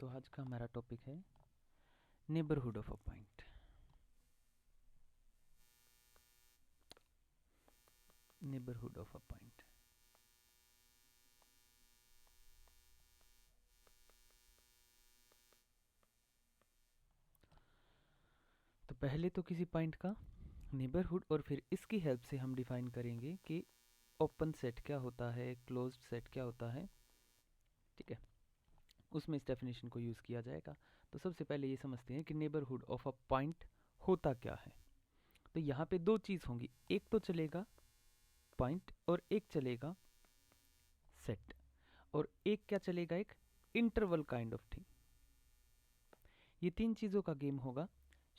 तो आज का हमारा टॉपिक है neighbourhood of a point. Neighbourhood of a point. तो पहले तो किसी पॉइंट का नेबरहुड और फिर इसकी हेल्प से हम डिफाइन करेंगे कि ओपन सेट क्या होता है, क्लोज्ड सेट क्या होता है। ठीक है, उसमें इस डेफिनेशन को यूज़ किया जाएगा। तो सबसे पहले ये समझते हैं कि नेबरहुड ऑफ अ पॉइंट होता क्या है। तो यहाँ पे दो चीज़ होंगी, एक तो चलेगा पॉइंट और एक चलेगा सेट, और एक क्या चलेगा, एक इंटरवल काइंड ऑफ थिंग। ये तीन चीज़ों का गेम होगा।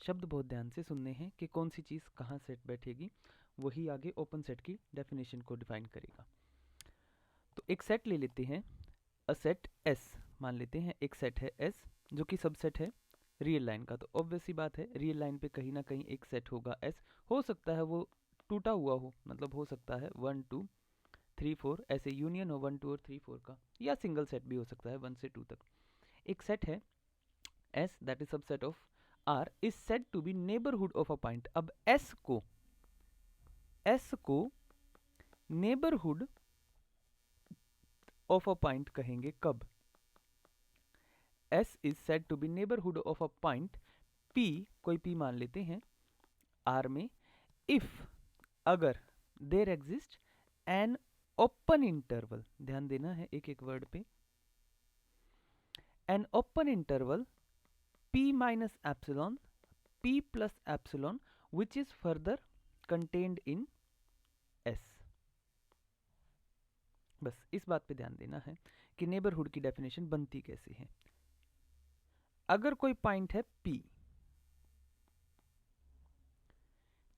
शब्द बहुत ध्यान से सुनने हैं कि कौन सी चीज़ कहाँ सेट बैठेगी, वही आगे ओपन सेट की डेफिनेशन को डिफाइन करेगा। तो एक सेट ले लेते हैं, अ सेट एस मान लेते हैं। एक सेट है एस जो कि सबसेट है रियल लाइन का। तो ऑब्वियस सी बात है, रियल लाइन पे कहीं ना कहीं एक सेट होगा एस। हो सकता है वो टूटा हुआ हो, मतलब हो सकता है 1 2 3 4 ऐसे यूनियन हो 1 2 और 3 4 का, या सिंगल सेट भी हो सकता है 1 से 2 तक। एक सेट है S that is subset of R is said to be neighborhood of a point। अब S को neighborhood of a point कहेंगे कब? S is said to be neighborhood of a point P, कोई P मान लेते हैं R में, if अगर there exists an open interval, ध्यान देना है एक एक वर्ड पे, an open interval P minus epsilon P plus epsilon which is further contained in S। बस इस बात पे ध्यान देना है कि नेबरहुड की डेफिनेशन बनती कैसे है। अगर कोई पॉइंट है P,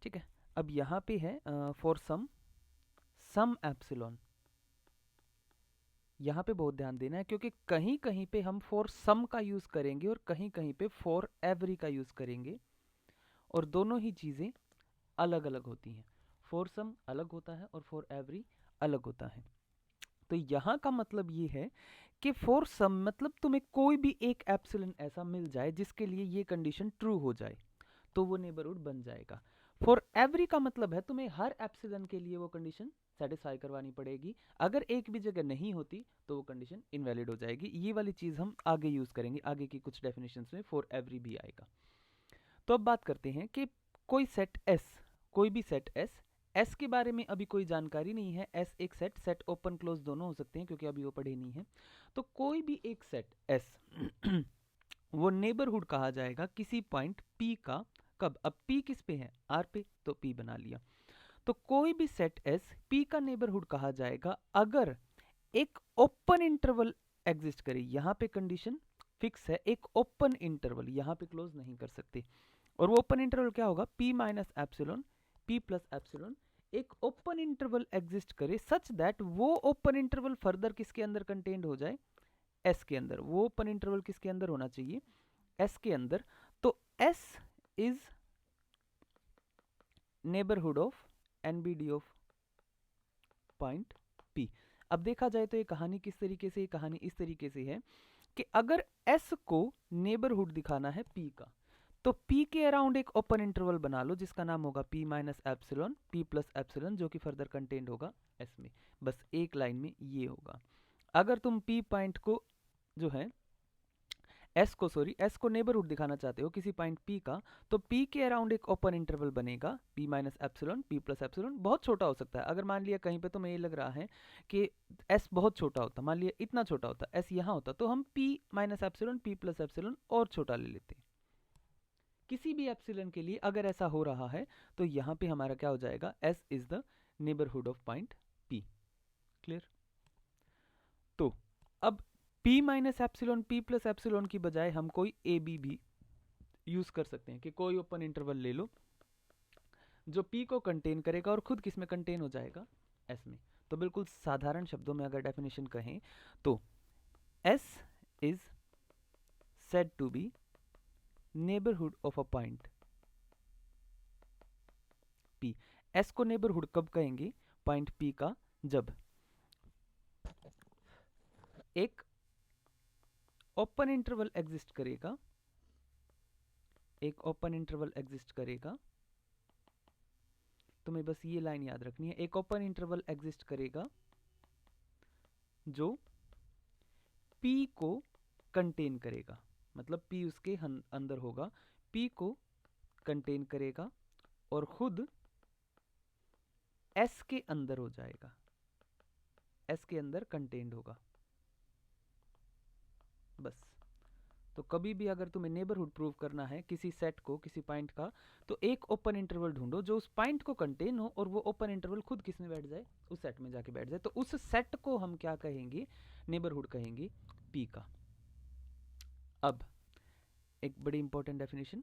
ठीक है, अब यहां पे है फॉर सम एप्सिलॉन। यहां पे बहुत ध्यान देना है क्योंकि कहीं कहीं पे हम फॉर सम का यूज करेंगे और कहीं कहीं पे फॉर एवरी का यूज करेंगे, और दोनों ही चीजें अलग अलग होती हैं। फॉर सम अलग होता है और फॉर एवरी अलग होता है। तो यहाँ का मतलब ये है कि फॉर सम मतलब तुम्हें कोई भी एक एप्सिलॉन ऐसा मिल जाए जिसके लिए ये कंडीशन ट्रू हो जाए, तो वो नेबरहुड बन जाएगा। फॉर एवरी का मतलब है तुम्हें हर एप्सिलॉन के लिए वो कंडीशन सेटिस्फाई करवानी पड़ेगी। अगर एक भी जगह नहीं होती तो वो कंडीशन इनवैलिड हो जाएगी। ये वाली चीज हम आगे यूज करेंगे, आगे की कुछ डेफिनेशंस में फॉर एवरी भी आएगा। तो अब बात करते हैं कि कोई सेट एस, कोई भी सेट एस, एस के बारे में अभी कोई जानकारी नहीं है। एस एक सेट, सेट ओपन क्लोज दोनों हो सकते हैं क्योंकि अभी वो पढ़े नहीं है। तो कोई भी एक सेट एस वो नेबरहुड कहा जाएगा किसी पॉइंट P का। कब? अब P किस पे है? R पे, तो P बना लिया। तो कोई भी सेट S P का नेबरहुड कहा जाएगा अगर एक ओपन इंटरवल एग्जिस्ट करे। यहाँ पे कंडीशन फिक्स है, एक ओपन इंटरवल, यहाँ पे क्लोज नहीं कर सकते। और वो ओपन इंटरवल क्या होगा? P minus epsilon P plus epsilon. एक ओपन इंटरवल एग्जिस्ट करे सच दैट वो ओपन इंटरवल फर्दर किसके अंदर कंटेन्ड हो जाए? S के अंदर। वो ओपन इंटरवल किसके अंदर होना चाहिए? S के अंदर। तो S is neighbourhood of NBD of point P। अब देखा जाए तो ये कहानी किस तरीके से, ये कहानी इस तरीके से है कि अगर S को नेबरहुड दिखाना है P का, तो P के अराउंड एक ओपन इंटरवल बना लो जिसका नाम होगा P minus epsilon P plus epsilon, जो कि फर्दर कंटेन्ड होगा S में। बस एक लाइन में ये होगा। अगर तुम P पॉइंट को जो है S को नेबरहुड दिखाना चाहते हो किसी पॉइंट P का, तो P के अराउंड एक ओपन इंटरवल बनेगा P minus epsilon P plus epsilon. बहुत छोटा हो सकता है। अगर मान लिया कहीं पे तुम्हें ये लग रहा है कि S बहुत छोटा होता, मान लिया इतना छोटा होता, S यहाँ होता, तो हम P minus epsilon P plus epsilon और छोटा ले लेते। किसी भी एप्सिलॉन के लिए अगर ऐसा हो रहा है तो यहाँ पे हमारा क्या हो जाएगा? S is the neighbourhood of point P। Clear? तो अब P minus epsilon P plus epsilon की बजाय हम कोई AB भी यूज कर सकते हैं कि कोई ओपन इंटरवल ले लो जो P को कंटेन करेगा और खुद किस में कंटेन हो जाएगा? S में। तो बिल्कुल साधारण शब्दों में अगर डेफिनेशन कहें तो S is said to be neighborhood of a point P। S को नेबरहुड कब कहेंगे पॉइंट P का? जब एक ओपन इंटरवल एग्जिस्ट करेगा, एक ओपन इंटरवल एग्जिस्ट करेगा, तुम्हें बस ये लाइन याद रखनी है, एक ओपन इंटरवल एग्जिस्ट करेगा जो P को कंटेन करेगा, मतलब P उसके अंदर होगा, P को कंटेन करेगा और खुद S के अंदर हो जाएगा, S के अंदर कंटेन्ड होगा। बस। तो कभी भी अगर तुम्हें नेबरहुड प्रूव करना है किसी सेट को, किसी पॉइंट का, तो एक ओपन इंटरवल ढूंढो जो उस पॉइंट को कंटेन हो और वो ओपन इंटरवल खुद किस में बैठ जाए, उस सेट में जाके बैठ जाए। तो उस सेट को हम क्या कहेंगे, नेबरहुड कहेंगे P का। अब एक बड़ी इंपॉर्टेंट डेफिनेशन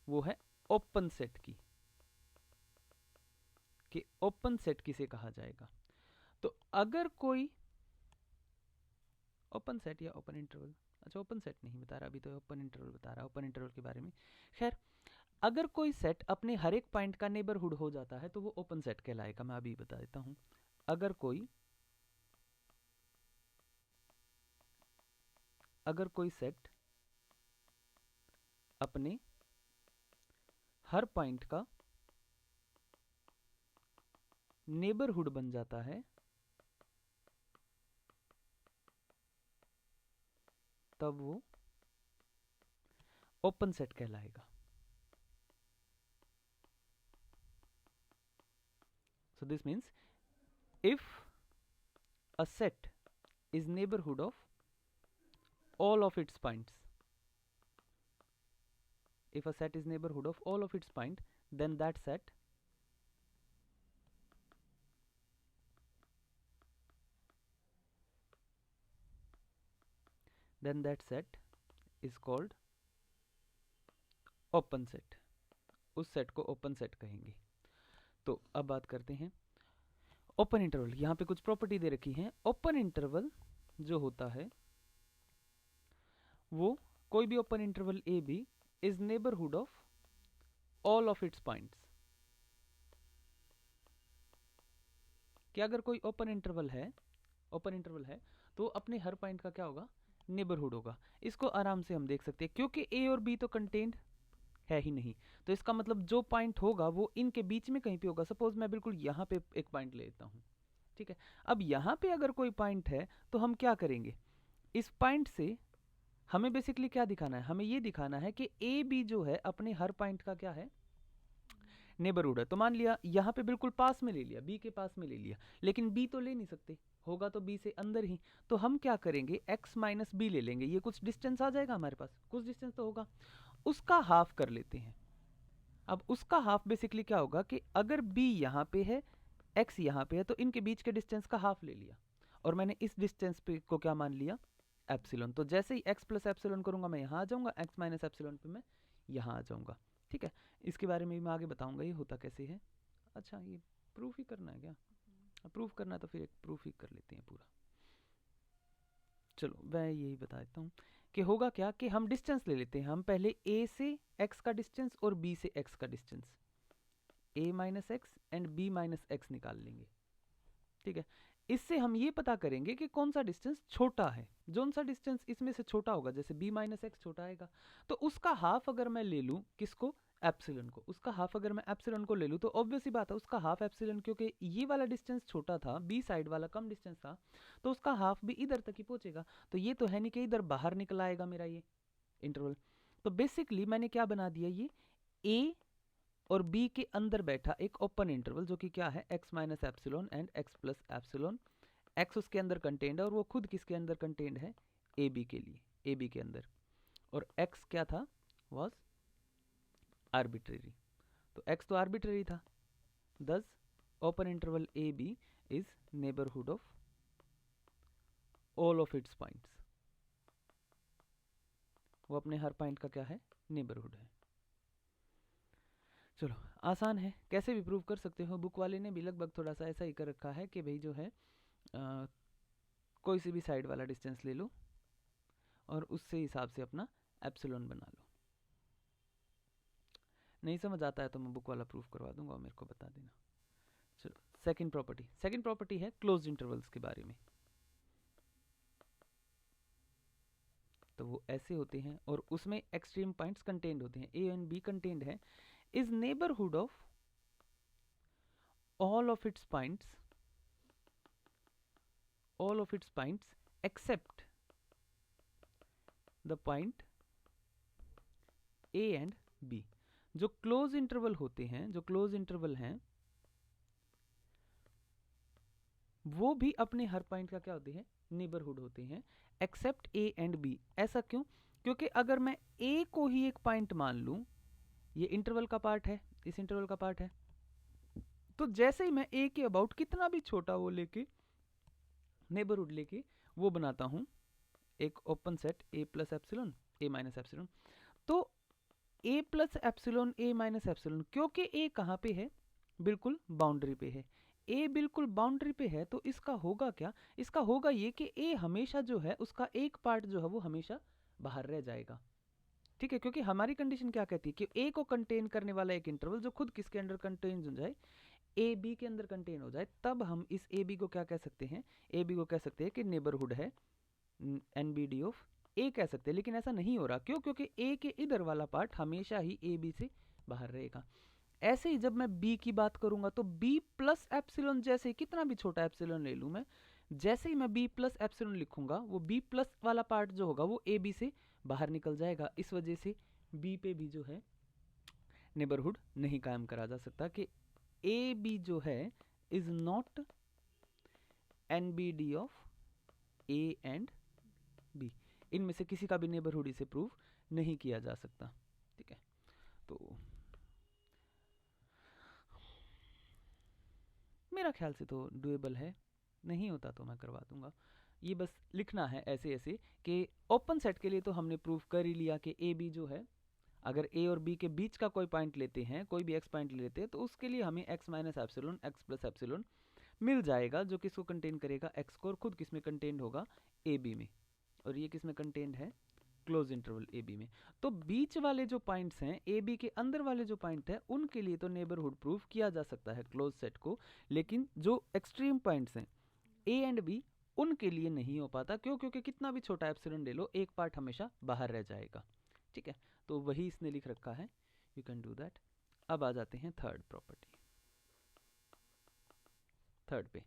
वो है ओपन सेट की, कि ओपन सेट किसे कहा जाएगा। तो अगर कोई ओपन सेट या ओपन इंटरवल, अच्छा ओपन सेट नहीं बता रहा अभी, तो ओपन इंटरवल बता रहा, ओपन इंटरवल के बारे में। खैर, अगर कोई सेट अपने हर एक पॉइंट का नेबरहुड हो जाता है तो वो ओपन सेट कहलाएगा। मैं अभी बता देता हूं। अगर कोई सेट अपने हर पॉइंट का नेबरहुड बन जाता है तब वो ओपन सेट कहलाएगा। So this means if a set is neighborhood of all of its points, if a set is neighborhood of all of its point, then that set is called open set. उस set को open set कहेंगे। तो अब बात करते हैं open interval. यहां पे कुछ प्रॉपर्टी दे रखी है। ओपन इंटरवल जो होता है वो कोई भी open interval A B is neighbourhood of all of its points. कि अगर कोई ओपन इंटरवल है तो अपने हर पॉइंट का क्या होगा, नेबरहुड होगा। इसको आराम से हम देख सकते हैं क्योंकि ए और बी तो कंटेन्ड है ही नहीं, तो इसका मतलब जो पॉइंट होगा वो इनके बीच में कहीं पे होगा। सपोज मैं बिल्कुल यहाँ पे एक पॉइंट ले लेता हूँ, ठीक है। अब यहाँ पे अगर कोई पॉइंट है तो हम क्या करेंगे, इस पॉइंट से हमें बेसिकली क्या दिखाना है, हमें ये दिखाना है कि ए बी जो है अपने हर पॉइंट का क्या है, नेबरहुड है। तो मान लिया यहाँ पे बिल्कुल पास में ले लिया, बी के पास में ले लिया, लेकिन बी तो ले नहीं सकते, होगा तो बी से अंदर ही। तो हम क्या करेंगे, x माइनस बी ले लेंगे। ये कुछ डिस्टेंस आ जाएगा हमारे पास, कुछ डिस्टेंस तो होगा, उसका हाफ कर लेते हैं। अब उसका हाफ बेसिकली क्या होगा कि अगर b यहाँ पे है, x यहाँ पे है, तो इनके बीच के डिस्टेंस का हाफ ले लिया और मैंने इस डिस्टेंस पे को क्या मान लिया, एप्सिलॉन। तो जैसे ही x प्लस एप्सिलॉन करूंगा मैं यहाँ आ जाऊंगा, x माइनस एप्सिलॉन पे मैं यहाँ आ जाऊंगा, ठीक है। इसके बारे में मैं आगे बताऊंगा ये होता कैसे है। अच्छा, ये प्रूफ ही करना है क्या? प्रूफ करना है तो फिर एक प्रूफ ही कर लेते हैं पूरा। चलो मैं यही बता देता हूँ कि होगा क्या कि हम डिस्टेंस ले लेते हैं। हम पहले a से x का डिस्टेंस और b से x का distance, a minus x and b minus x निकाल लेंगे, ठीक है। इससे हम ये पता करेंगे कि कौन सा डिस्टेंस छोटा है। जो सा डिस्टेंस इसमें से छोटा होगा, जैसे b माइनस एक्स छोटा आएगा, तो उसका हाफ अगर मैं ले लूँ, किसको, एप्सिलॉन को, उसका हाफ अगर मैं एप्सिलॉन को ले लूँ, तो ऑब्वियस ही बात है उसका हाफ एप्सिलॉन, क्योंकि ये वाला डिस्टेंस छोटा था, बी साइड वाला कम डिस्टेंस था, तो उसका हाफ भी इधर तक ही पहुंचेगा। तो ये तो है नहीं कि इधर बाहर निकल आएगा मेरा ये इंटरवल। तो बेसिकली मैंने क्या बना दिया, ये ए और बी के अंदर बैठा एक ओपन इंटरवल, जो कि क्या है, x minus epsilon and x plus epsilon. X उसके अंदर कंटेन्ड है और वो खुद किसके अंदर कंटेन्ड है, ए बी के लिए, ए बी के अंदर। और एक्स क्या था, वॉज आर्बिट्रेरी। तो x तो आर्बिट्रेरी था, thus open interval A B is neighbourhood of all of its points. वो अपने हर पॉइंट का क्या है, नेबरहुड है। चलो आसान है, कैसे भी प्रूव कर सकते हो। बुक वाले ने भी लगभग थोड़ा सा ऐसा ही कर रखा है कि भाई जो है कोई सी भी साइड वाला डिस्टेंस ले लो और उससे हिसाब से अपना एप्सिलॉन बना लो। नहीं समझ आता है तो मैं बुक वाला प्रूफ करवा दूंगा और मेरे को बता देना। चलो सेकंड प्रॉपर्टी है क्लोज्ड इंटरवल्स के बारे में। तो वो वो ऐसे होते हैं और उसमें एक्सट्रीम पॉइंट्स कंटेन्ड होते हैं, ए एंड बी कंटेन्ड है, is neighbourhood of all of its points except the point A and B। जो क्लोज इंटरवल होते हैं, जो क्लोज इंटरवल हैं, वो भी अपने हर पॉइंट का क्या होते हैं, नेबरहुड होते हैं, एक्सेप्ट ए एंड बी। ऐसा क्यों? क्योंकि अगर मैं ए को ही एक पॉइंट मान लूं, ये इंटरवल का पार्ट है, इस इंटरवल का पार्ट है, तो जैसे ही मैं ए के अबाउट कितना भी छोटा वो लेके नेबरहुड लेके वो बनाता हूं एक ओपन सेट ए प्लस एप्सिलॉन ए माइनस एप्सिलॉन, तो ए प्लस एप्सिलॉन ए माइनस एप्सिलॉन, क्योंकि ए कहाँ पे है, बिल्कुल बाउंड्री पे है, ए बिल्कुल बाउंड्री पे है, तो इसका होगा क्या, इसका होगा ये कि ए हमेशा जो है उसका एक पार्ट जो है वो हमेशा बाहर रह जाएगा। ठीक है, क्योंकि हमारी कंडीशन क्या कहती है कि ए को कंटेन करने वाला एक इंटरवल जो खुद किसके अंडर कंटेन हो जाए, ए बी के अंदर कंटेन हो जाए, तब हम इस ए बी को क्या कह सकते हैं, ए बी को कह सकते हैं कि नेबरहुड है, एनबीडी ऑफ ए कह सकते हैं। लेकिन ऐसा नहीं हो रहा, क्यों? क्योंकि ए के इधर वाला पार्ट हमेशा ही ए बी से बाहर रहेगा। ऐसे ही जब मैं बी की बात करूंगा तो बी प्लस एप्सिलॉन, जैसे कितना भी छोटा एप्सिलॉन ले लूं मैं, जैसे ही मैं बी प्लस एप्सिलॉन लिखूंगा वो बी प्लस वाला पार्ट जो होगा वो ए बी से बाहर निकल जाएगा। इस वजह से बी पे भी जो है नेबरहुड नहीं कायम करा जा सकता कि ए बी जो है is not NBD of A and B, इनमें से किसी का भी नेबरहुड इसे प्रूव नहीं किया जा सकता। ठीक है, तो मेरा ख्याल से तो डुएबल है, नहीं होता तो मैं करवा दूंगा। ये बस लिखना है ऐसे ऐसे कि ओपन सेट के लिए तो हमने प्रूव कर ही लिया कि ए बी जो है, अगर ए और बी के बीच का कोई पॉइंट लेते हैं, कोई भी एक्स पॉइंट लेते हैं, तो उसके लिए हमें X minus epsilon X plus epsilon मिल जाएगा, जो किसको कंटेन करेगा, एक्स को, और खुद किस में कंटेन्ड होगा, ए बी में, और ये किस में कंटेन्ड है, क्लोज इंटरवल ए बी में। तो बीच वाले जो पॉइंट्स हैं, ए बी के अंदर वाले जो पॉइंट है, उनके लिए तो नेबरहुड प्रूफ किया जा सकता है क्लोज सेट को, लेकिन जो एक्सट्रीम पॉइंट्स हैं ए एंड बी, उनके लिए नहीं हो पाता। क्यों? क्योंकि कितना भी छोटा एप्सिलॉन ले लो, एक पार्ट हमेशा बाहर रह जाएगा। ठीक है, तो वही इसने लिख रखा है, यू कैन डू दैट। अब आ जाते हैं थर्ड प्रॉपर्टी, थर्ड पे,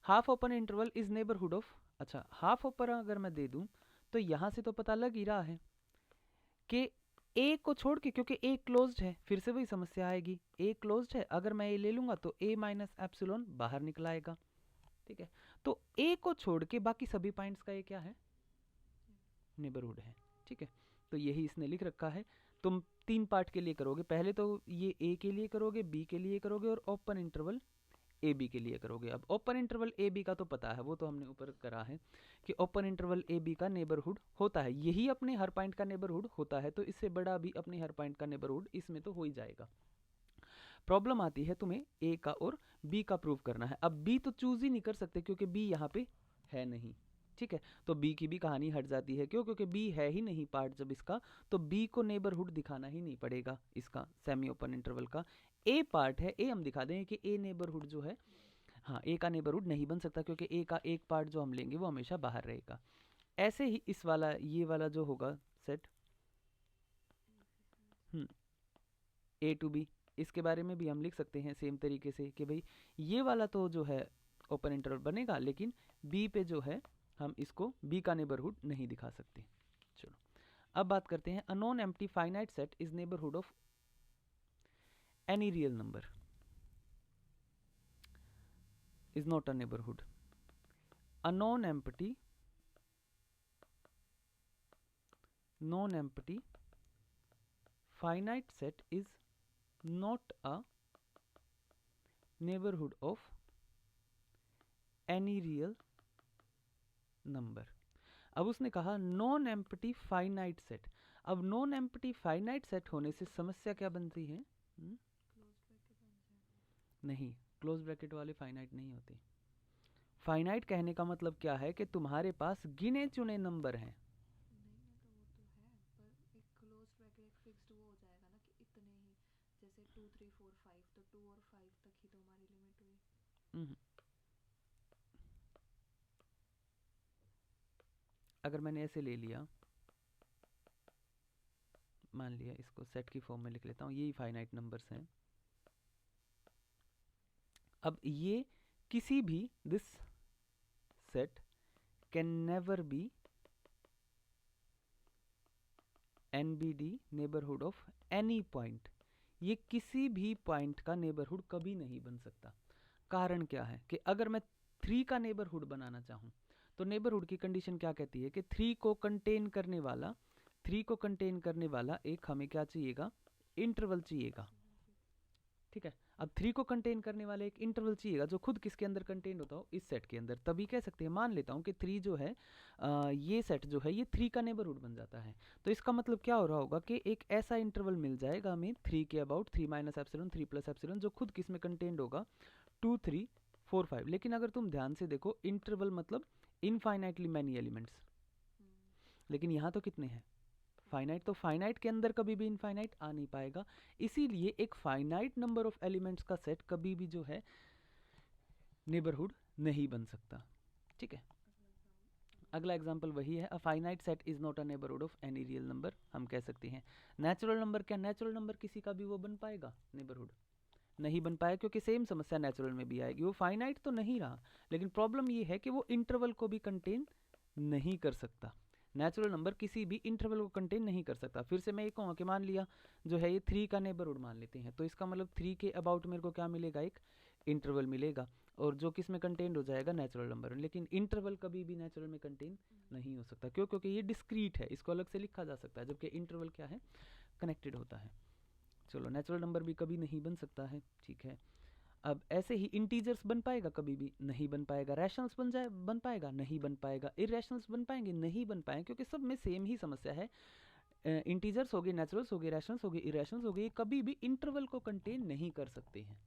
half open interval is neighbourhood of. अच्छा, हाफ ओपन अगर मैं दे दूं तो यहां से तो पता लग ही रहा है कि ए को छोड़ के, क्योंकि ए क्लोज्ड है, फिर से वही समस्या आएगी, ए क्लोज्ड है, अगर मैं ए ले लूंगा तो ए माइनस एप्सिलॉन बाहर निकल आएगा। ठीक है, तो ए को छोड़ के बाकी सभी पॉइंट्स का ये क्या है, नेबरहुड है। ठीक है, तो यही इसने लिख रखा है। तुम तीन पार्ट के लिए करोगे, पहले तो ये ए के लिए करोगे, बी के लिए करोगे, और ओपन इंटरवल ए बी के लिए करोगे। अब ओपन इंटरवल ए बी का तो पता है, वो तो हमने ऊपर करा है कि ओपन इंटरवल ए बी का नेबरहुड होता है, यही अपने हर पॉइंट का नेबरहुड होता है, तो इससे बड़ा भी अपने हर पॉइंट का नेबरहुड इसमें तो हो ही जाएगा। प्रॉब्लम आती है तुम्हें ए का और बी का प्रूव करना है। अब बी तो चूज ही नहीं कर सकते क्योंकि बी यहाँ पे है नहीं। ठीक है, तो बी की भी कहानी हट जाती है। क्यों? क्योंकि बी है ही नहीं पार्ट जब इसका, तो बी को नेबरहुड दिखाना ही नहीं पड़ेगा इसका, सेमी ओपन इंटरवल का। ए पार्ट है, ए हम दिखा देंगे कि ए नेबरहुड जो है, हाँ, ए का नेबरहुड नहीं बन सकता क्योंकि ए का एक पार्ट जो हम लेंगे वो हमेशा बाहर रहेगा। ऐसे ही इस वाला, ये वाला जो होगा सेट ए टू बी, इसके बारे में भी हम लिख सकते हैं सेम तरीके से कि भाई ये वाला तो जो है ओपन इंटरवल बनेगा, लेकिन बी पे जो है हम इसको बी का नेबरहुड नहीं दिखा सकते। चलो अब बात करते हैं, a non empty finite set is neighbourhood of any real number is not a neighborhood. A non-empty finite set is not a neighborhood of any real number. अब उसने कहा नॉन एम्प्टी फाइनाइट सेट। अब non empty finite set होने से समस्या क्या बनती है? नहीं, क्लोज ब्रैकेट वाले फाइनाइट नहीं होते। फाइनाइट कहने का मतलब क्या है कि तुम्हारे पास गिने चुने नंबर हैं। अगर मैंने ऐसे ले लिया मान लिया इसको सेट की फॉर्म में लिख लेता हूँ, यही फाइनाइट नंबर्स हैं। अब ये किसी भी this set can never be NBD neighbourhood of any point, ये किसी भी पॉइंट का नेबरहुड कभी नहीं बन सकता। कारण क्या है कि अगर मैं 3 का नेबरहुड बनाना चाहूँ तो नेबरहुड की कंडीशन क्या कहती है कि 3 को कंटेन करने वाला एक हमें क्या चाहिएगा, इंटरवल चाहिएगा। ठीक है, अब 3 को कंटेन करने वाले एक इंटरवल चाहिएगा जो खुद किसके अंदर कंटेन होता हो, इस सेट के अंदर। तभी कह सकते हैं, मान लेता हूँ कि 3 जो है ये सेट जो है ये 3 का नेबरहुड बन जाता है। तो इसका मतलब क्या हो रहा होगा कि एक ऐसा इंटरवल मिल जाएगा हमें 3 के about, 3 minus epsilon 3 plus epsilon, जो खुद किस में कंटेन्ड होगा, 2 3 4 5। लेकिन अगर तुम ध्यान से देखो, इंटरवल मतलब इनफाइनाइटली मैनी एलिमेंट्स, लेकिन यहाँ तो कितने हैं, फाइनाइट। तो फाइनाइट के अंदर कभी भी इनफाइनाइट आ नहीं पाएगा, इसीलिए एक फाइनाइट नंबर ऑफ एलिमेंट्स का सेट कभी भी जो है नेबरहुड नहीं बन सकता। ठीक है, अगला एग्जांपल वही है, a finite set is not a neighbourhood of any real number. हम कह सकते हैं नेचुरल नंबर, क्या नेचुरल नंबर किसी का भी वो बन पाएगा नेबरहुड, नहीं बन पाएगा, क्योंकि सेम समस्या नेचुरल में भी आएगी। वो फाइनाइट तो नहीं रहा, लेकिन प्रॉब्लम ये है कि वो इंटरवल को भी कंटेन नहीं कर सकता। नेचुरल नंबर किसी भी इंटरवल को कंटेन नहीं कर सकता। फिर से मैं ये कहूँगा कि मान लिया जो है ये 3 का नेबरहुड मान लेते हैं, तो इसका मतलब 3 के अबाउट मेरे को क्या मिलेगा, एक इंटरवल मिलेगा, और जो किस में कंटेन्ड हो जाएगा, नेचुरल नंबर। लेकिन इंटरवल कभी भी नेचुरल में कंटेन नहीं हो सकता, क्यों, क्योंकि ये डिस्क्रीट है, इसको अलग से लिखा जा सकता है, जबकि इंटरवल क्या है, कनेक्टेड होता है। चलो, नेचुरल नंबर भी कभी नहीं बन सकता है। ठीक है, अब ऐसे ही इंटीजर्स बन पाएगा, कभी भी नहीं बन पाएगा। रैशनल्स बन पाएगा, नहीं बन पाएगा। इरेशनल्स बन पाएंगे, नहीं बन पाएंगे, क्योंकि सब में सेम ही समस्या है। इंटीजर्स हो गए, नेचुरल्स हो गए, रैशनल्स हो गए, इरेशनल्स हो गए, कभी भी इंटरवल को कंटेन नहीं कर सकते हैं।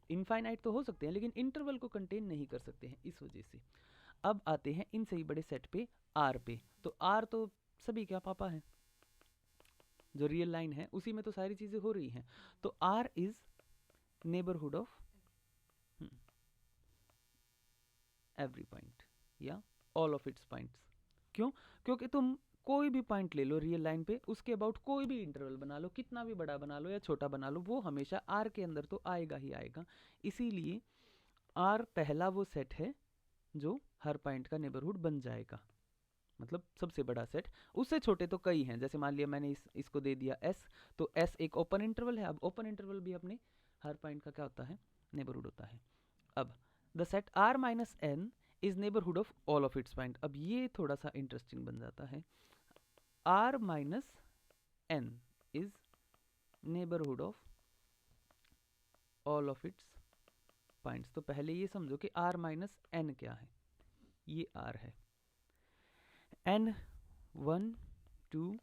इनफाइनाइट तो हो सकते हैं, लेकिन इंटरवल को कंटेन नहीं कर सकते हैं, इस वजह से। अब आते हैं इन सही बड़े सेट पे, आर पे। तो आर तो सभी क्या पापा है, जो रियल लाइन है उसी में तो सारी चीजें हो रही हैं। तो R is neighbourhood of every point या ऑल ऑफ इट्स पॉइंट्स। क्यों, क्योंकि तुम कोई भी पॉइंट ले लो रियल लाइन पे, उसके अबाउट कोई भी इंटरवल बना लो, कितना भी बड़ा बना लो या छोटा बना लो, वो हमेशा आर के अंदर तो आएगा ही आएगा। इसीलिए आर पहला वो सेट है जो हर पॉइंट का नेबरहुड बन जाएगा, मतलब सबसे बड़ा सेट। उससे छोटे तो कई हैं, जैसे मान लिया मैंने इसको दे दिया एस, तो एस एक ओपन इंटरवल है। अब ओपन इंटरवल भी अपने हर पॉइंट का क्या होता है, नेबरहुड होता है। अब the set R minus N is neighbourhood of all of its point. अब ये थोड़ा सा इंटरेस्टिंग बन जाता है, R minus N is neighbourhood of all of its points. तो पहले ये समझो कि आर माइनस एन क्या है, ये आर है, एन 1 2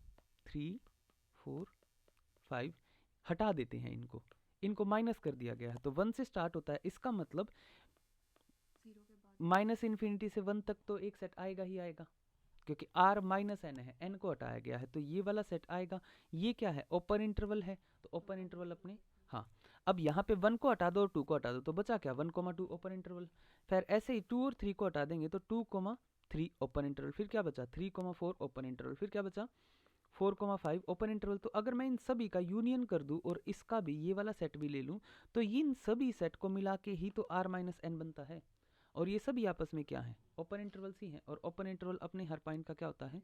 3 4 5 हटा देते हैं, इनको माइनस कर दिया गया है, तो 1 से स्टार्ट होता है। इसका मतलब माइनस इन्फिनिटी से 1 तक तो एक सेट आएगा ही आएगा, क्योंकि r माइनस एन है, n को हटाया गया है, तो ये वाला सेट आएगा। ये क्या है, ओपन इंटरवल है, तो ओपन इंटरवल अपने, हाँ। अब यहाँ पे 1 को हटा दो और 2 को हटा दो, तो बचा क्या, 1,2 ओपन इंटरवल। फिर ऐसे ही 2 और 3 को हटा देंगे तो 2,3 ओपन इंटरवल। फिर क्या बचा, 3,4 ओपन इंटरवल। फिर क्या बचा, 4,5 ओपन इंटरवल। तो अगर मैं इन सभी का यूनियन कर दूं और इसका भी ये वाला सेट भी ले लूं, तो इन सभी सेट को मिला के ही तो r माइनस एन बनता है। और ये सभी आपस में क्या है, ओपन इंटरवल्स ही हैं, और ओपन इंटरवल अपने हर पॉइंट का क्या होता है,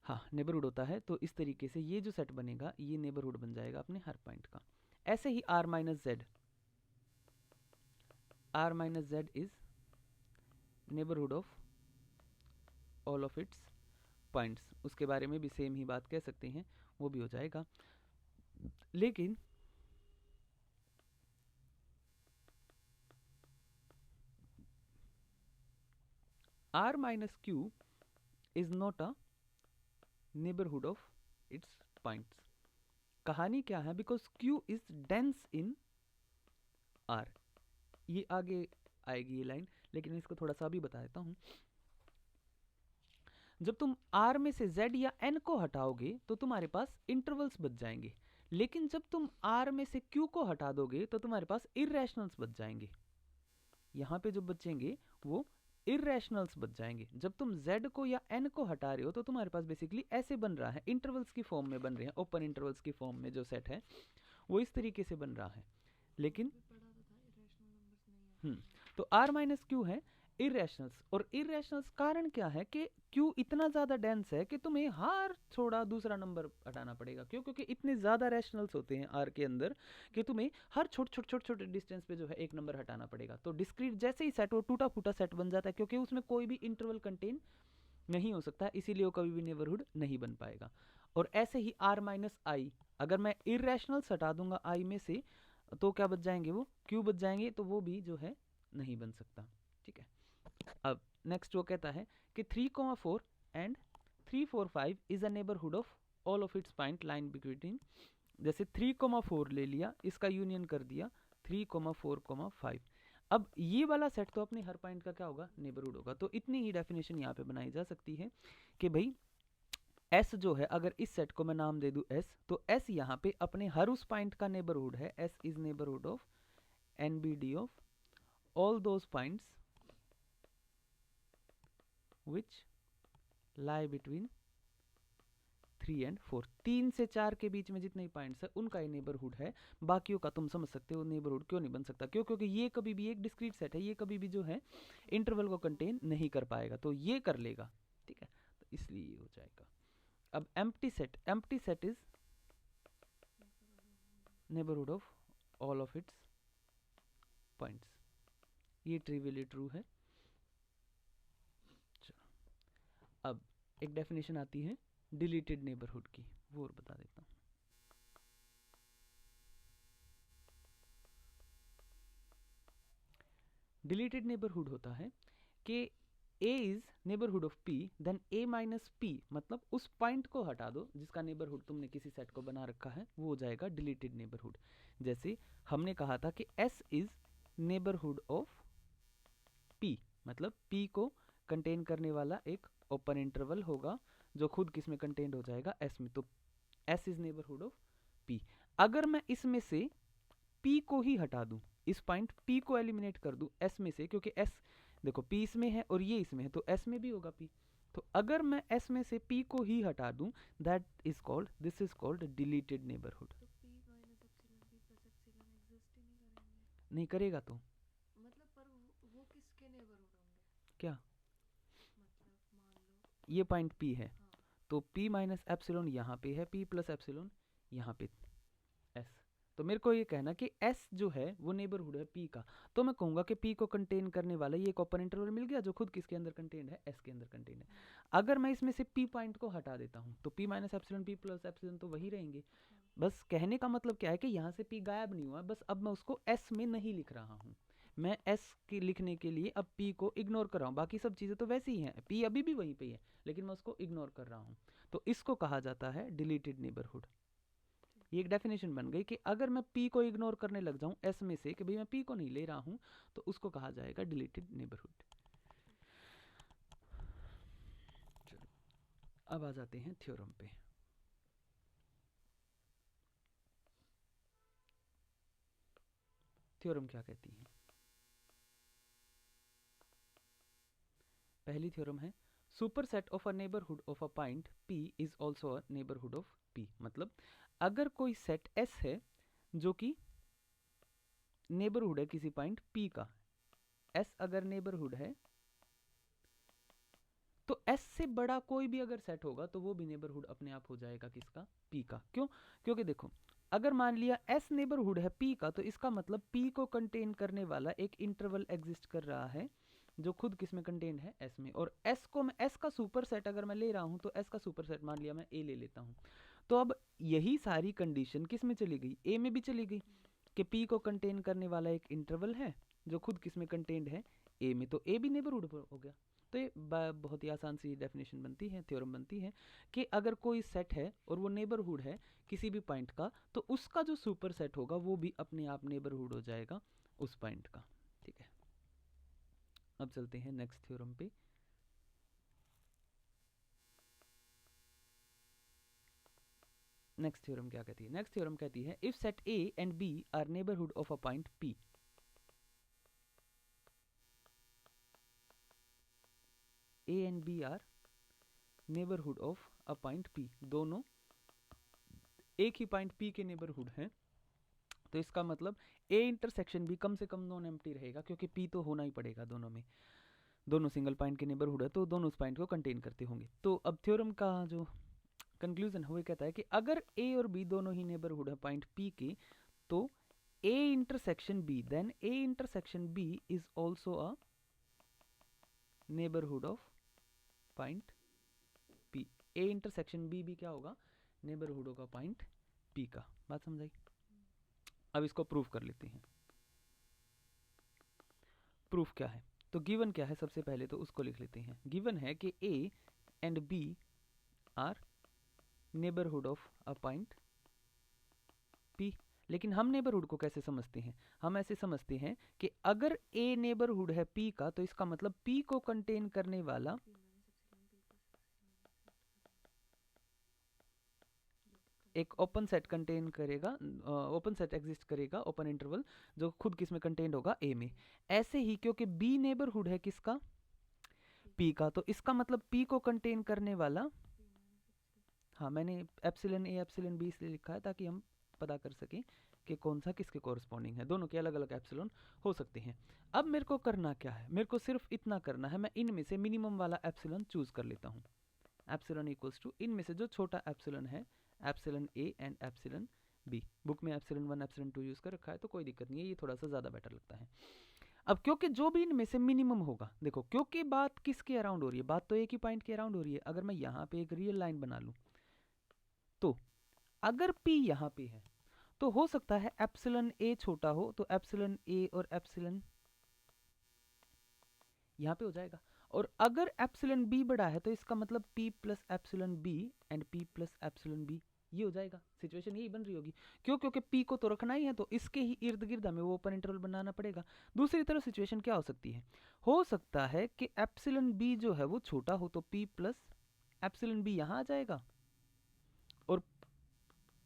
हाँ, नेबरहुड होता है। तो इस तरीके से ये जो सेट बनेगा ये नेबरहुड बन जाएगा अपने हर पॉइंट का। ऐसे ही r minus Z is neighbourhood of all of its points. उसके बारे में भी सेम ही बात कह सकते हैं, वो भी हो जाएगा। लेकिन r minus Q is not a neighbourhood of its points. कहानी क्या है, because q is dense in r। ये आगे आएगी ये लाइन, लेकिन इसको थोड़ा सा भी बता देता हूं। जब तुम r में से z या n को हटाओगे तो तुम्हारे पास इंटरवल्स बच जाएंगे, लेकिन जब तुम r में से q को हटा दोगे तो तुम्हारे पास इरेशनल्स बच जाएंगे। यहाँ पे जो बचेंगे वो इरेशनल्स बच जाएंगे। जब तुम z को या n को हटा रहे हो तो तुम्हारे पास बेसिकली ऐसे बन रहा है, इंटरवल्स की फॉर्म में बन रहे हैं, ओपन इंटरवल्स की फॉर्म में जो सेट है वो इस तरीके से बन रहा है। लेकिन तो r माइनस क्यू है इरेशनल्स, और इरेशनल्स कारण क्या है कि क्यू इतना ज्यादा डेंस है कि तुम्हें हर थोड़ा दूसरा नंबर हटाना पड़ेगा। क्यों? क्योंकि इतने ज्यादा रैशनल्स होते हैं आर के अंदर कि तुम्हें हर छोटे डिस्टेंस पे जो है एक नंबर हटाना पड़ेगा। तो डिस्क्रीट जैसे ही सेट वो टूटा फूटा सेट बन जाता है, क्योंकि उसमें कोई भी इंटरवल कंटेन नहीं हो सकता, इसीलिए वो कभी भी नेबरहुड नहीं बन पाएगा। और ऐसे ही r माइनस आई, अगर मैं इरेशनल्स हटा दूंगा i में से तो क्या बच जाएंगे? वो क्यू बच जाएंगे, तो वो भी जो है नहीं बन सकता। ठीक है, अब नेक्स्ट वो कहता है कि 3,4 and 3,4,5 is a neighbourhood of all of its point line between. जैसे 3,4 ले लिया, इसका यूनियन कर दिया 3,4,5। अब ये वाला सेट तो अपने हर पॉइंट का क्या होगा? नेबरहुड होगा। तो इतनी ही डेफिनेशन यहाँ पे बनाई जा सकती है कि भाई S जो है, अगर इस सेट को मैं नाम दे दूं S, तो S यहाँ पे अपने हर उस पॉइंट का नेबरहुड है। S is neighbourhood of NBD of all those points which lie between 3 and 4। 3 से 4 के बीच में जितने पॉइंट्स है उनका ये नेबरहुड है। बाकियों का तुम समझ सकते हो नेबरहुड क्यों नहीं बन सकता। क्यों? क्योंकि ये कभी भी एक डिस्क्रीट सेट है, ये कभी भी जो है इंटरवल को कंटेन नहीं कर पाएगा, तो ये कर लेगा। ठीक है, तो इसलिए ये हो जाएगा। अब empty set is neighbourhood of all of its points. ये ट्रिवियली ट्रू है। अब एक डेफिनेशन आती है डिलीटेड नेबरहुड की, वो और बता देता हूँ। डिलीटेड नेबरहुड होता है कि A is neighbourhood of P, then A minus P, मतलब उस पॉइंट को हटा दो जिसका नेबरहुड तुमने किसी सेट को बना रखा है, वो हो जाएगा डिलीटेड नेबरहुड। जैसे हमने कहा था कि S is neighbourhood of P, मतलब P को कंटेन करने वाला एक ओपन इंटरवल होगा जो खुद किस में कंटेन्ड हो जाएगा? S में। तो S is neighbourhood of P। अगर मैं इसमें से P को ही हटा दूं, इस पॉइंट P को एलिमिनेट कर दूं S में से, क्योंकि S देखो P इसमें है और ये इसमें है, तो S में भी होगा P। तो अगर मैं S में से P को ही हटा दूं, that is called, this is called deleted neighbourhood. नहीं करेगा तो मतलब पर वो किसके नेबरहुड होंगे? क्या? मतलब मान लो ये पॉइंट P है, हाँ, तो P माइनस एप्सिलॉन यहाँ पे है, P प्लस एप्सिलॉन यहाँ पे S। तो मेरे को ये कहना कि S जो है वो नेबरहुड है P का, तो मैं कहूंगा कि P को कंटेन करने वाला ये एक ओपन इंटरवल मिल गया जो खुद किसके अंदर कंटेन्ड है? S के अंदर कंटेन्ड है। अगर मैं इसमें से P पॉइंट को हटा देता हूँ तो P minus epsilon P plus epsilon तो वही रहेंगे। बस कहने का मतलब क्या है कि यहाँ से P गायब नहीं हुआ, बस अब मैं उसको S में नहीं लिख रहा हूँ। मैं S के लिखने के लिए अब P को इग्नोर कर रहा हूँ, बाकी सब चीज़ें तो वैसी ही हैं, P अभी भी वहीं पे है, लेकिन मैं उसको इग्नोर कर रहा हूँ। तो इसको कहा जाता है डिलीटेड नेबरहुड। ये एक डेफिनेशन बन गई कि अगर मैं P को इग्नोर करने लग जाऊं S में से, कि भाई मैं P को नहीं ले रहा हूं, तो उसको कहा जाएगा डिलीटेड नेबरहुड। चलो अब आ जाते हैं थ्योरम पे। थ्योरम क्या कहती है? पहली थ्योरम है super set of a neighbourhood of a point P is also a neighbourhood of P। मतलब अगर कोई सेट S है जो कि नेबरहुड है किसी पॉइंट P का, S अगर नेबरहुड है तो S से बड़ा कोई भी अगर सेट होगा तो वो भी नेबरहुड अपने आप हो जाएगा किसका? P का। क्यों? क्योंकि देखो अगर मान लिया S नेबरहुड है P का, तो इसका मतलब P को कंटेन करने वाला एक इंटरवल एग्जिस्ट कर रहा है जो खुद किस में कंटेन है? S में। और S को मैं S का सुपर सेट अगर मैं ले रहा हूं तो S का सुपर सेट मान लिया मैं A ले लेता हूं, तो अब यही सारी कंडीशन किस में चली गई? A में भी चली गई कि P को कंटेन करने वाला एक इंटरवल है जो खुद किस में कंटेन्ड है? A में। तो A भी नेबरहुड हो गया। तो ये बहुत ही आसान सी डेफिनेशन बनती है, थ्योरम बनती है कि अगर कोई सेट है और वो नेबरहुड है किसी भी पॉइंट का, तो उसका जो सुपर सेट होगा वो भी अपने आप नेबरहुड हो जाएगा उस पॉइंट का। ठीक है, अब चलते हैं नेक्स्ट थ्योरम पे। नेक्स्ट थ्योरम क्या कहती है? नेक्स्ट थ्योरम कहती है if set A and B are neighbourhood of a point P, A and B are neighbourhood of a point P, दोनों एक ही पॉइंट पी के नेबरहुड हैं, तो इसका मतलब ए इंटरसेक्शन भी कम से कम नॉन एम्प्टी रहेगा, क्योंकि पी तो होना ही पड़ेगा दोनों में, दोनों सिंगल पॉइंट के नेबरहुड है तो दोनों उस पॉइंट को कंटेन करते होंगे। तो अब थ्योरम का जो कंक्लूजन है वो कहता है कि अगर ए और बी दोनों ही नेबरहुड है पॉइंट पी के, तो A intersection B, then A intersection B is also a neighbourhood of point P. A intersection B भी क्या होगा, नेबरहुड होगा पॉइंट पी का। बात समझाई? अब इसको प्रूफ कर लेते हैं। प्रूफ क्या है, तो गिवन क्या है, सबसे पहले तो उसको लिख लेते हैं। गिवन है कि A and B are neighbourhood of a point P. लेकिन हम नेबरहुड को कैसे समझते हैं, हम ऐसे समझते हैं कि अगर ए नेबरहुड है पी का, तो इसका मतलब पी को कंटेन करने वाला एक ओपन सेट कंटेन करेगा, ओपन सेट एग्जिस्ट करेगा, ओपन इंटरवल, जो खुद किस में कंटेन्ड होगा, ए में। ऐसे ही क्योंकि बी नेबरहुड है किसका, पी का, तो इसका मतलब पी को कंटेन करने वाला, हाँ मैंने एप्सिलन ए एप्सिलन बी इसलिए लिखा है ताकि हम पता कर सकें कि कौन सा किसके कॉरस्पॉन्डिंग है, दोनों के अलग अलग एप्सिलॉन हो सकते हैं। अब मेरे को करना क्या है, मेरे को सिर्फ इतना करना है, मैं इनमें से मिनिमम वाला एप्सिलॉन चूज कर लेता हूँ। एप्सिलॉन इक्वल्स टू इनमें से जो छोटा एप्सिलॉन है, epsilon A and epsilon B. Book में एप्सिलॉन 1 एप्सिलॉन 2 यूज कर रखा है तो कोई दिक्कत नहीं है, ये थोड़ा सा ज़्यादा बेटर लगता है। अब क्योंकि जो भी इनमें से मिनिमम होगा, देखो क्योंकि बात किसके अराउंड हो रही है, बात तो एक ही पॉइंट के अराउंड हो रही है। अगर मैं यहाँ पे एक रियल लाइन बना लूँ, तो अगर P यहाँ पे है तो हो सकता है एप्सिलॉन ए छोटा हो, तो एप्सिलॉन ए और एप्सिलॉन यहाँ पे हो जाएगा। और अगर एप्सिलॉन बी बड़ा है तो इसका मतलब P plus epsilon B and P plus epsilon B, ये हो जाएगा। सिचुएशन यही बन रही होगी, क्यों, क्योंकि P को तो रखना ही है, तो इसके ही इर्द गिर्द हमें वो ओपन इंटरवल बनाना पड़ेगा। दूसरी तरफ सिचुएशन क्या हो सकती है, हो सकता है कि एप्सिलॉन बी जो है वो छोटा हो, तो P प्लस एप्सिलॉन बी यहाँ आ जाएगा और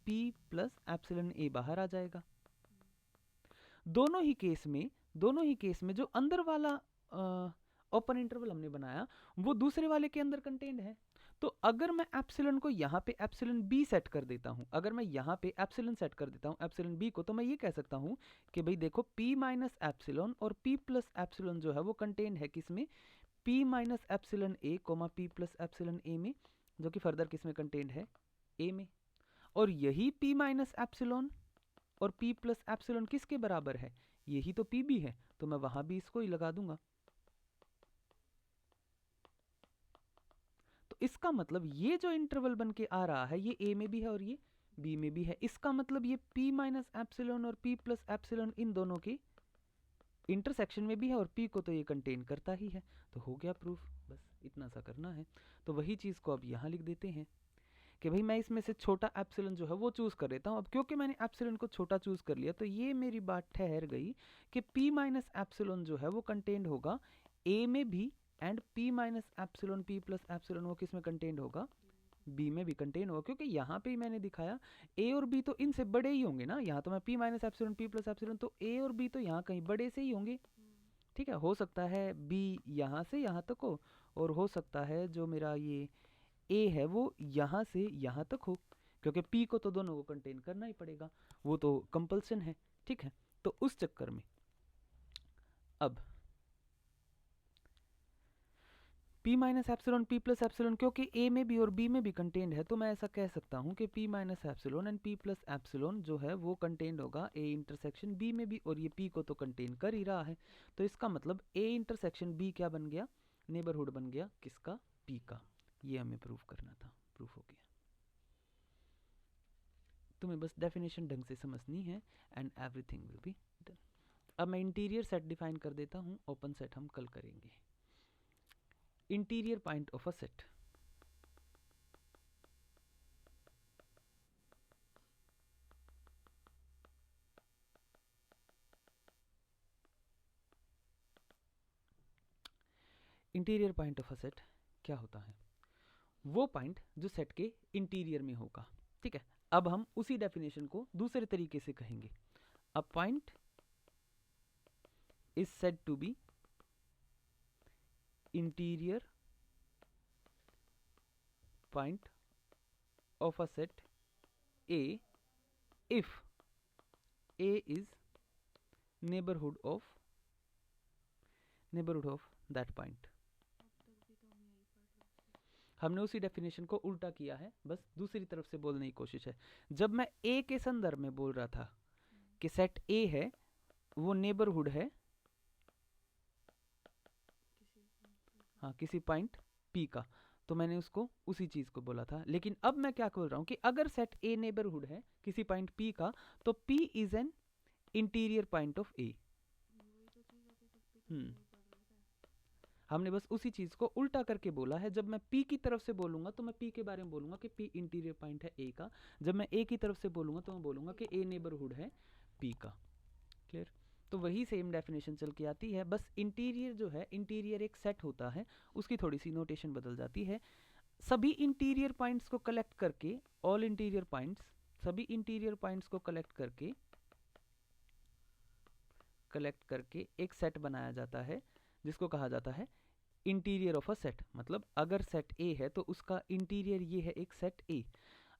P प्लस एप्सिलॉन ए बाहर आ जाएगा। दोनों ही केस में जो अंदर वाला ओपन इंटरवल हमने बनाया वो दूसरे वाले के अंदर कंटेन्ड है। तो अगर मैं एप्सिलॉन को यहाँ पे एप्सिलॉन बी सेट कर देता हूँ, अगर मैं यहाँ पे एप्सिलॉन सेट कर देता हूँ एप्सिलॉन बी को, तो मैं ये कह सकता हूँ कि भाई देखो P माइनस एप्सिलॉन और P प्लस एप्सिलॉन जो है वो कंटेन्ड है किसमें, P माइनस एप्सिलॉन ए कोमा P प्लस एप्सिलॉन ए में, जो कि फर्दर किसमें कंटेन्ड है, ए में। और यही P माइनस एप्सिलॉन और P प्लस एप्सिलॉन किसके बराबर है, यही तो P भी है, तो मैं वहां भी इसको ही लगा दूंगा। तो इसका मतलब ये जो इंटरवल बन के आ रहा है ये ए में भी है और ये बी में भी है। इसका मतलब ये P माइनस एप्सिलॉन और P प्लस एप्सिलॉन इन दोनों की इंटरसेक्शन में भी है और P को तो ये कंटेन करता ही है। तो हो गया प्रूफ, बस इतना सा करना है। तो वही चीज़ को अब यहाँ लिख देते हैं कि भाई मैं इसमें से छोटा एप्सिलॉन जो है वो चूज़ कर लेता हूँ। अब क्योंकि मैंने एप्सिलॉन को छोटा चूज़ कर लिया तो ये मेरी बात ठहर गई कि P माइनस एप्सिलॉन जो है वो कंटेन्ड होगा A में भी, and P minus epsilon P plus epsilon वो किस में कंटेन्ड होगा, B में भी कंटेन होगा। क्योंकि यहाँ पे मैंने दिखाया A और B तो इनसे बड़े ही होंगे ना, यहाँ तो मैं P minus epsilon P plus epsilon, तो A और B तो यहाँ कहीं बड़े से ही होंगे। ठीक है, हो सकता है B यहाँ से यहाँ तक हो, और हो सकता है जो मेरा ये A है वो यहाँ से यहाँ तक हो, क्योंकि P को तो दोनों को कंटेन करना ही पड़ेगा, वो तो कंपल्सन है। ठीक है, तो उस चक्कर में अब P minus epsilon P plus epsilon क्योंकि A में भी और B में भी कंटेन्ड है, तो मैं ऐसा कह सकता हूँ कि P minus epsilon and P plus epsilon जो है वो कंटेन्ड होगा A इंटरसेक्शन B में भी, और ये P को तो कंटेन कर ही रहा है। तो इसका मतलब A इंटरसेक्शन B क्या बन गया, नेबरहुड बन गया किसका, P का। ये हमें प्रूफ करना था, प्रूफ हो गया। तुम्हें बस डेफिनेशन ढंग से समझनी है and everything will be done. अब मैं इंटीरियर सेट डिफाइन कर देता हूँ, ओपन सेट हम कल करेंगे। Interior point of a set, interior point of a set क्या होता है, वो पॉइंट जो सेट के इंटीरियर में होगा। ठीक है, अब हम उसी डेफिनेशन को दूसरे तरीके से कहेंगे। A point is said to be interior point of a set A if A is neighborhood of that point. हमने उसी डेफिनेशन को उल्टा किया है, बस दूसरी तरफ से बोलने की कोशिश है. जब मैं A के संदर्भ में बोल रहा था कि सेट A है वो नेबरहुड है हाँ किसी पॉइंट P का, तो मैंने उसको उसी चीज को बोला था. लेकिन अब मैं क्या बोल रहा हूं कि अगर सेट A नेबरहुड है किसी पॉइंट P का, तो P is an interior point of A. हमने बस उसी चीज को उल्टा करके बोला है. जब मैं P की तरफ से बोलूंगा तो मैं P के बारे में बोलूंगा कि P इंटीरियर पॉइंट है A का. जब मैं A की तरफ से बोलूंगा तो मैं बोलूंगा कि A नेबरहुड है P का. क्लियर? तो वही सेम डेफिनेशन चल के आती है, बस इंटीरियर जो है, इंटीरियर एक सेट होता है, उसकी थोड़ी सी नोटेशन बदल जाती है. सभी इंटीरियर पॉइंट्स को कलेक्ट करके, ऑल इंटीरियर पॉइंट्स, सभी इंटीरियर पॉइंट्स को कलेक्ट करके एक सेट बनाया जाता है जिसको कहा जाता है इंटीरियर ऑफ अ सेट. मतलब अगर सेट A है तो उसका इंटीरियर ये है एक सेट A.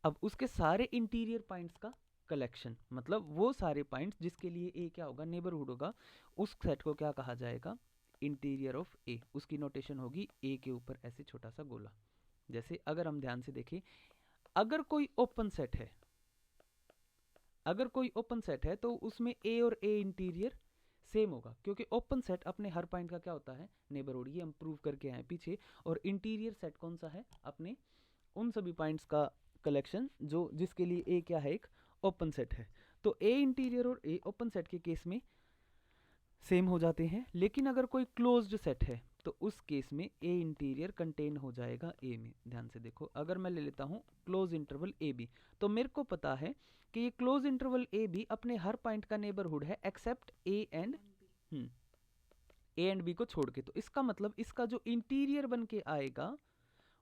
अब उसके सारे इंटीरियर पॉइंट्स का कलेक्शन, मतलब वो सारे पॉइंट्स जिसके लिए A क्या होगा, नेबरहुड होगा, उस सेट को क्या कहा जाएगा, इंटीरियर ऑफ A. उसकी नोटेशन होगी A के ऊपर ऐसे छोटा सा गोला. जैसे अगर हम ध्यान से देखें, अगर कोई ओपन सेट है तो उसमें A और A इंटीरियर सेम होगा, क्योंकि ओपन सेट अपने हर पॉइंट का क्या होता है, नेबरहुड. ये हम प्रूव करके आए पीछे. और इंटीरियर सेट कौन सा है, अपने उन सभी पॉइंट्स का कलेक्शन जो जिसके लिए A क्या है, एक ओपन सेट है. तो A इंटीरियर और A ओपन सेट के केस में सेम हो जाते हैं. लेकिन अगर कोई क्लोज्ड सेट है तो उस केस में A इंटीरियर कंटेन हो जाएगा A में. ध्यान से देखो, अगर मैं ले लेता हूँ क्लोज इंटरवल AB, तो मेरे को पता है कि ये क्लोज इंटरवल AB अपने हर पॉइंट का नेबरहुड है एक्सेप्ट A एंड B को छोड़ के. तो इसका मतलब इसका जो इंटीरियर बन के आएगा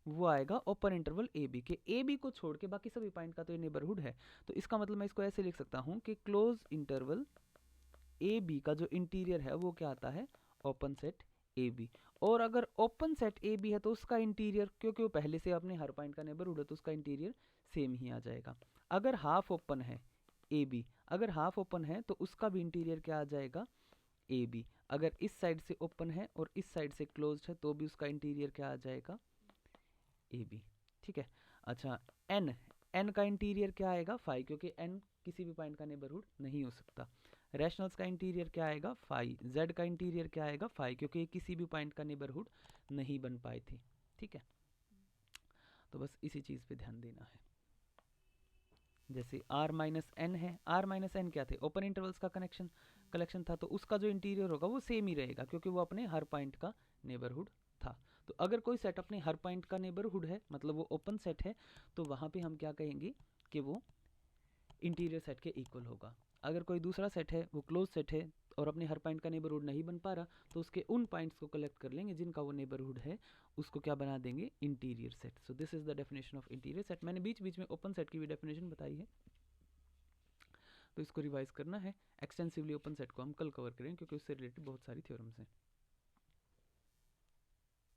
वो आएगा ओपन इंटरवल AB के. AB को छोड़ के बाकी सभी पॉइंट का तो ये नेबरहुड है. तो इसका मतलब मैं इसको ऐसे लिख सकता हूँ कि क्लोज इंटरवल AB का जो इंटीरियर है वो क्या आता है, ओपन सेट AB. और अगर ओपन सेट AB है तो उसका इंटीरियर, क्योंकि वो पहले से अपने हर पॉइंट का नेबरहुड है, तो उसका इंटीरियर सेम ही आ जाएगा. अगर हाफ ओपन है AB, अगर हाफ ओपन है तो उसका भी इंटीरियर क्या आ जाएगा, AB. अगर इस साइड से ओपन है और इस साइड से क्लोज्ड है तो भी उसका इंटीरियर क्या आ जाएगा, AB. ठीक है. अच्छा, n का इंटीरियर क्या आएगा, 5, क्योंकि n किसी भी पॉइंट का नेबरहुड नहीं हो सकता. रैशनल्स का इंटीरियर क्या आएगा, 5. z का इंटीरियर क्या आएगा, 5, क्योंकि ये किसी भी पॉइंट का नेबरहुड नहीं बन पाए थे. ठीक है, तो बस इसी चीज पे ध्यान देना है. जैसे r माइनस एन है, r माइनस एन क्या थे, ओपन इंटरवल्स का कलेक्शन था, तो उसका जो इंटीरियर होगा वो सेम ही रहेगा, क्योंकि वो अपने हर पॉइंट का नेबरहुड था. तो अगर कोई सेट अपने हर पॉइंट का नेबरहुड है, मतलब वो ओपन सेट है, तो वहां पे हम क्या कहेंगे कि वो इंटीरियर सेट के इक्वल होगा. अगर कोई दूसरा सेट है, वो क्लोज सेट है और अपने हर पॉइंट का नेबरहुड नहीं बन पा रहा, तो उसके उन पॉइंट्स को कलेक्ट कर लेंगे जिनका वो नेबरहुड है, उसको क्या बना देंगे, interior set. So this is the definition of interior set. मैंने बीच बीच में ओपन सेट की भी डेफिनेशन बताई है, तो इसको रिवाइज करना है. एक्सटेंसिवली ओपन सेट को हम कल कवर करेंगे, क्योंकि उससे रिलेटेड बहुत सारी थ्योरम्स हैं.